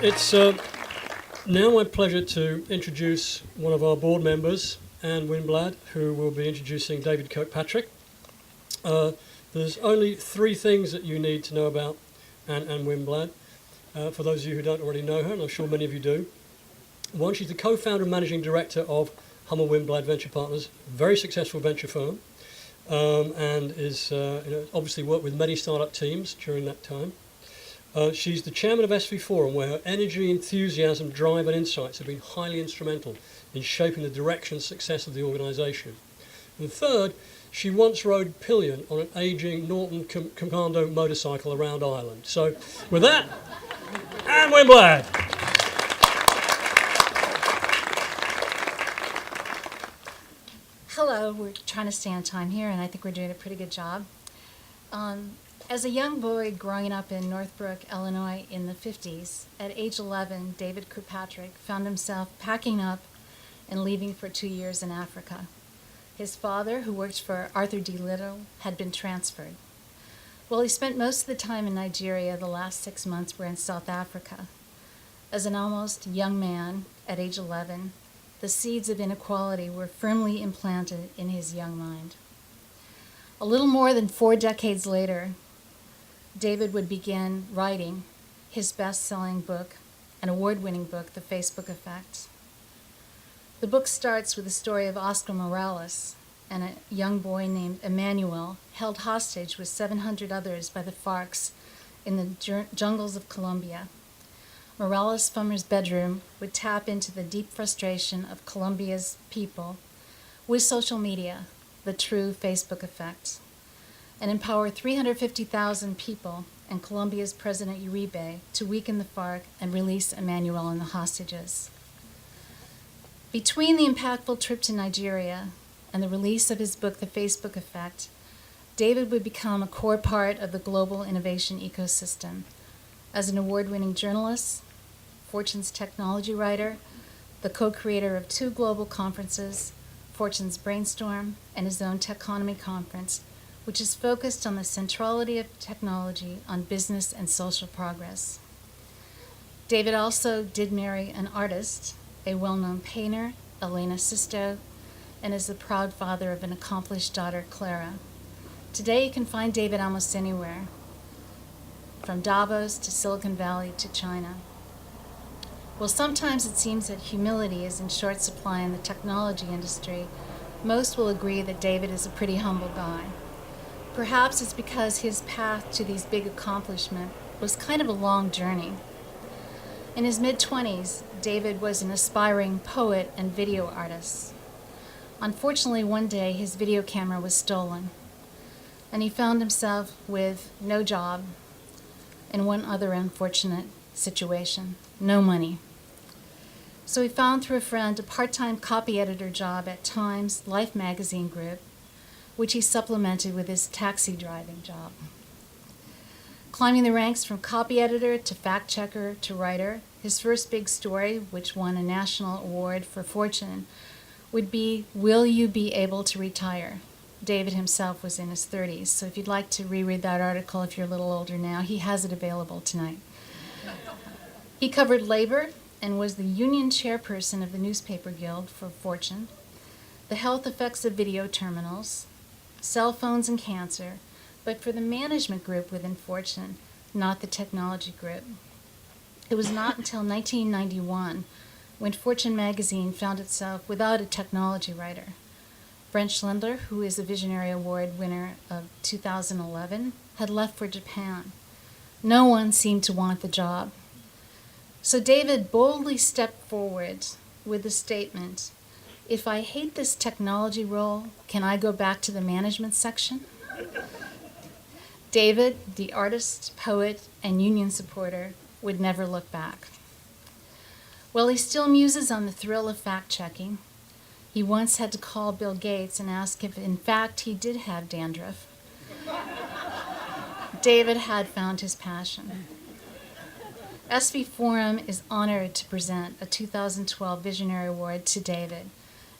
It's now my pleasure to introduce one of our board members, Anne Winblad, who will be introducing David Kirkpatrick. There's only three things that you need to know about Anne Winblad, for those of you who don't already know her, and I'm sure many of you do. One, she's the co-founder and managing director of Hummel Winblad Venture Partners, a very successful venture firm, and is obviously worked with many startup teams during that time. She's the chairman of SVForum, where her energy, enthusiasm, drive and insights have been highly instrumental in shaping the direction and success of the organisation. And third, she once rode pillion on an ageing Norton Commando motorcycle around Ireland. So with that, Anne Winblad. Hello, we're trying to stay on time here, and I think we're doing a pretty good job. As a young boy growing up in Northbrook, Illinois in the 50s, at age 11, David Kirkpatrick found himself packing up and leaving for 2 years in Africa. His father, who worked for Arthur D. Little, had been transferred. Well, he spent most of the time in Nigeria. The last 6 months were in South Africa. As an almost young man, at age 11, the seeds of inequality were firmly implanted in his young mind. A little more than 4 decades later, David would begin writing his best-selling book, an award-winning book, The Facebook Effect. The book starts with the story of Oscar Morales and a young boy named Emmanuel held hostage with 700 others by the FARC in the jungles of Colombia. Morales, from his bedroom, would tap into the deep frustration of Colombia's people with social media, the true Facebook effect, and empower 350,000 people and Colombia's President Uribe to weaken the FARC and release Emmanuel and the hostages. Between the impactful trip to Nigeria and the release of his book, The Facebook Effect, David would become a core part of the global innovation ecosystem. As an award-winning journalist, Fortune's technology writer, the co-creator of 2 global conferences, Fortune's Brainstorm and his own Techonomy Conference, which is focused on the centrality of technology on business and social progress. David also did marry an artist, a well-known painter, Elena Sisto, and is the proud father of an accomplished daughter, Clara. Today you can find David almost anywhere, from Davos to Silicon Valley to China. Well, sometimes it seems that humility is in short supply in the technology industry. Most will agree that David is a pretty humble guy. Perhaps it's because his path to these big accomplishments was kind of a long journey. In his mid-20s, David was an aspiring poet and video artist. Unfortunately, one day his video camera was stolen, and he found himself with no job and one other unfortunate situation: no money. So he found through a friend a part-time copy editor job at Times Life magazine group, which he supplemented with his taxi driving job. Climbing the ranks from copy editor to fact checker to writer, his first big story, which won a national award for Fortune, would be, "Will You Be Able to Retire?" David himself was in his 30s, so if you'd like to reread that article if you're a little older now, he has it available tonight. He covered labor and was the union chairperson of the Newspaper Guild for Fortune, the health effects of video terminals, cell phones and cancer, but for the management group within Fortune, not the technology group. It was not until 1991 when Fortune magazine found itself without a technology writer. Brent Schindler, who is a Visionary Award winner of 2011, had left for Japan. No one seemed to want the job. So David boldly stepped forward with the statement, "If I hate this technology role, can I go back to the management section?" David, the artist, poet, and union supporter, would never look back. Well, he still muses on the thrill of fact-checking. He once had to call Bill Gates and ask if, in fact, he did have dandruff. David had found his passion. SVForum is honored to present a 2012 Visionary Award to David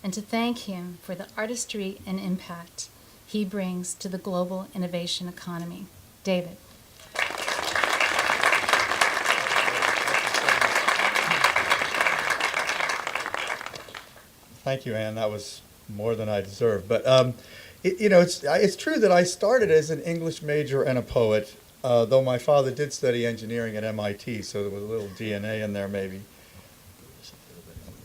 and to thank him for the artistry and impact he brings to the global innovation economy. David. Thank you, Anne. That was more than I deserved. But it's true that I started as an English major and a poet, though my father did study engineering at MIT, so there was a little DNA in there maybe.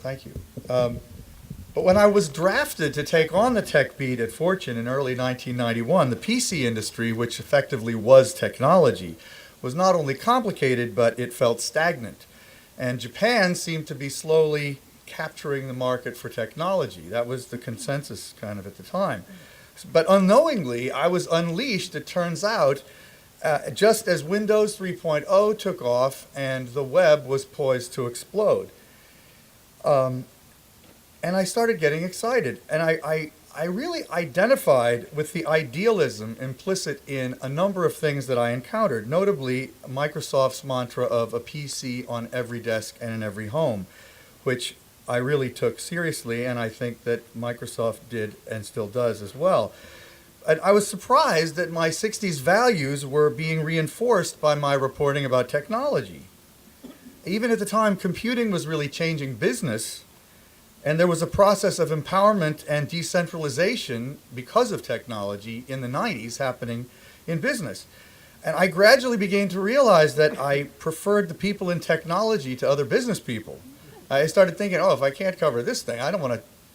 Thank you. But when I was drafted to take on the tech beat at Fortune in early 1991, the PC industry, which effectively was technology, was not only complicated, but it felt stagnant. And Japan seemed to be slowly capturing the market for technology. That was the consensus kind of at the time. But unknowingly, I was unleashed, it turns out, just as Windows 3.0 took off and the web was poised to explode. And I started getting excited. And I really identified with the idealism implicit in a number of things that I encountered, notably Microsoft's mantra of a PC on every desk and in every home, which I really took seriously, and I think that Microsoft did and still does as well. And I was surprised that my 60s values were being reinforced by my reporting about technology. Even at the time, computing was really changing business, and there was a process of empowerment and decentralization because of technology in the 90s happening in business. And I gradually began to realize that I preferred the people in technology to other business people. I started thinking, oh, if I can't cover this thing, I don't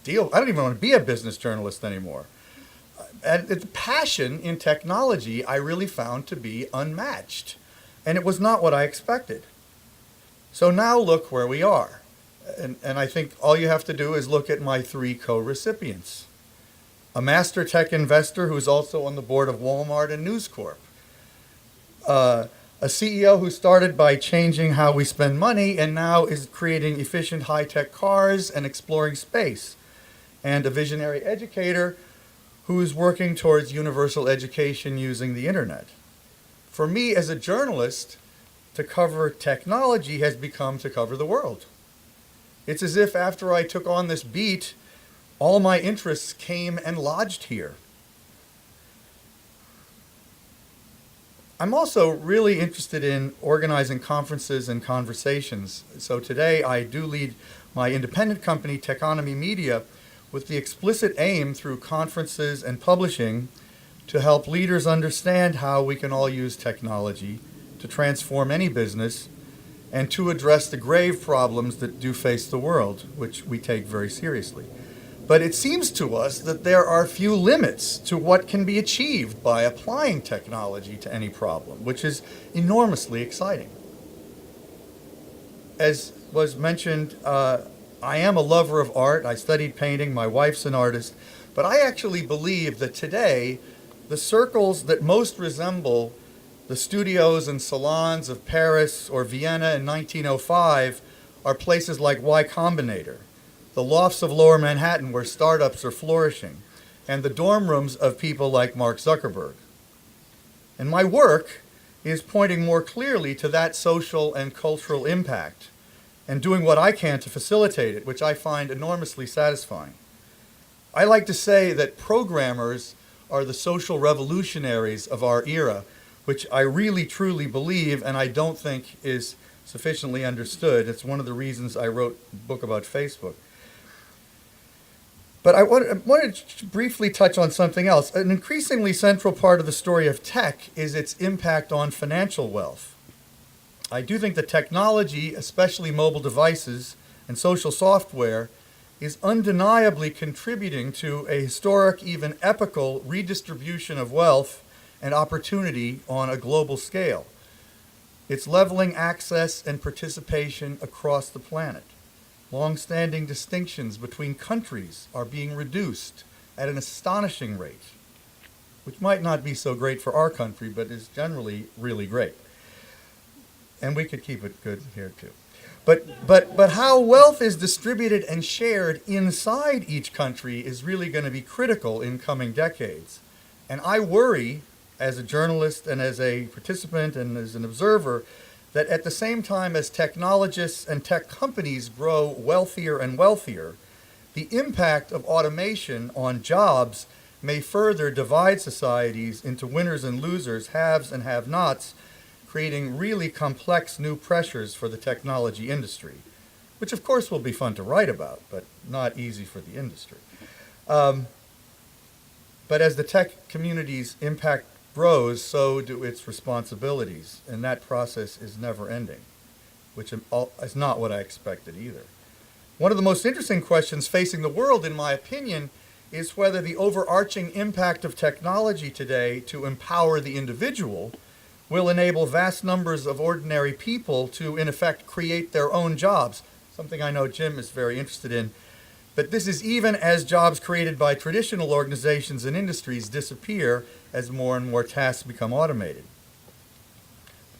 even want to be a business journalist anymore. And the passion in technology I really found to be unmatched. And it was not what I expected. So now look where we are. And I think all you have to do is look at my 3 co-recipients. A master tech investor who's also on the board of Walmart and News Corp. A CEO who started by changing how we spend money and now is creating efficient high-tech cars and exploring space. And a visionary educator who is working towards universal education using the internet. For me as a journalist, to cover technology has become to cover the world. It's as if after I took on this beat, all my interests came and lodged here. I'm also really interested in organizing conferences and conversations. So today I do lead my independent company, Techonomy Media, with the explicit aim through conferences and publishing to help leaders understand how we can all use technology to transform any business and to address the grave problems that do face the world, which we take very seriously. But it seems to us that there are few limits to what can be achieved by applying technology to any problem, which is enormously exciting. As was mentioned, I am a lover of art. I studied painting. My wife's an artist. But I actually believe that today, the circles that most resemble the studios and salons of Paris or Vienna in 1905 are places like Y Combinator, the lofts of Lower Manhattan where startups are flourishing, and the dorm rooms of people like Mark Zuckerberg. And my work is pointing more clearly to that social and cultural impact and doing what I can to facilitate it, which I find enormously satisfying. I like to say that programmers are the social revolutionaries of our era, which I really truly believe and I don't think is sufficiently understood. It's one of the reasons I wrote a book about Facebook. But I wanted to briefly touch on something else. An increasingly central part of the story of tech is its impact on financial wealth. I do think that technology, especially mobile devices and social software, is undeniably contributing to a historic, even epical redistribution of wealth and opportunity on a global scale. It's leveling access and participation across the planet. Long-standing distinctions between countries are being reduced at an astonishing rate, which might not be so great for our country, but is generally really great. And we could keep it good here too. But how wealth is distributed and shared inside each country is really going to be critical in coming decades. And I worry, as a journalist and as a participant and as an observer, that at the same time as technologists and tech companies grow wealthier and wealthier, the impact of automation on jobs may further divide societies into winners and losers, haves and have-nots, creating really complex new pressures for the technology industry, which of course will be fun to write about, but not easy for the industry. But as the tech community's impact grows, so do its responsibilities, and that process is never ending, which is not what I expected either. One of the most interesting questions facing the world, in my opinion, is whether the overarching impact of technology today to empower the individual will enable vast numbers of ordinary people to, in effect, create their own jobs, something I know Jim is very interested in. But this is even as jobs created by traditional organizations and industries disappear as more and more tasks become automated.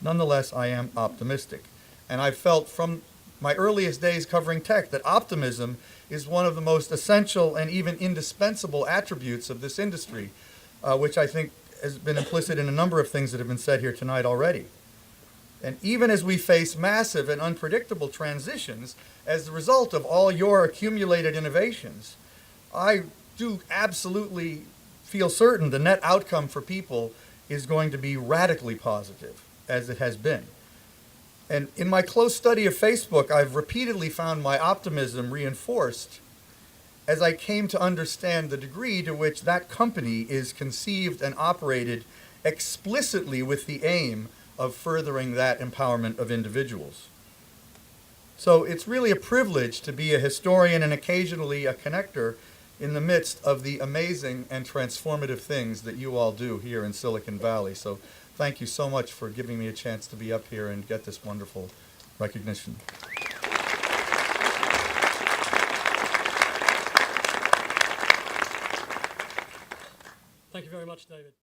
Nonetheless, I am optimistic. And I've felt from my earliest days covering tech that optimism is one of the most essential and even indispensable attributes of this industry, which I think has been implicit in a number of things that have been said here tonight already. And even as we face massive and unpredictable transitions as a result of all your accumulated innovations, I do absolutely feel certain the net outcome for people is going to be radically positive, as it has been. And in my close study of Facebook, I've repeatedly found my optimism reinforced as I came to understand the degree to which that company is conceived and operated explicitly with the aim of furthering that empowerment of individuals. So it's really a privilege to be a historian and occasionally a connector in the midst of the amazing and transformative things that you all do here in Silicon Valley. So thank you so much for giving me a chance to be up here and get this wonderful recognition. Thank you very much, David.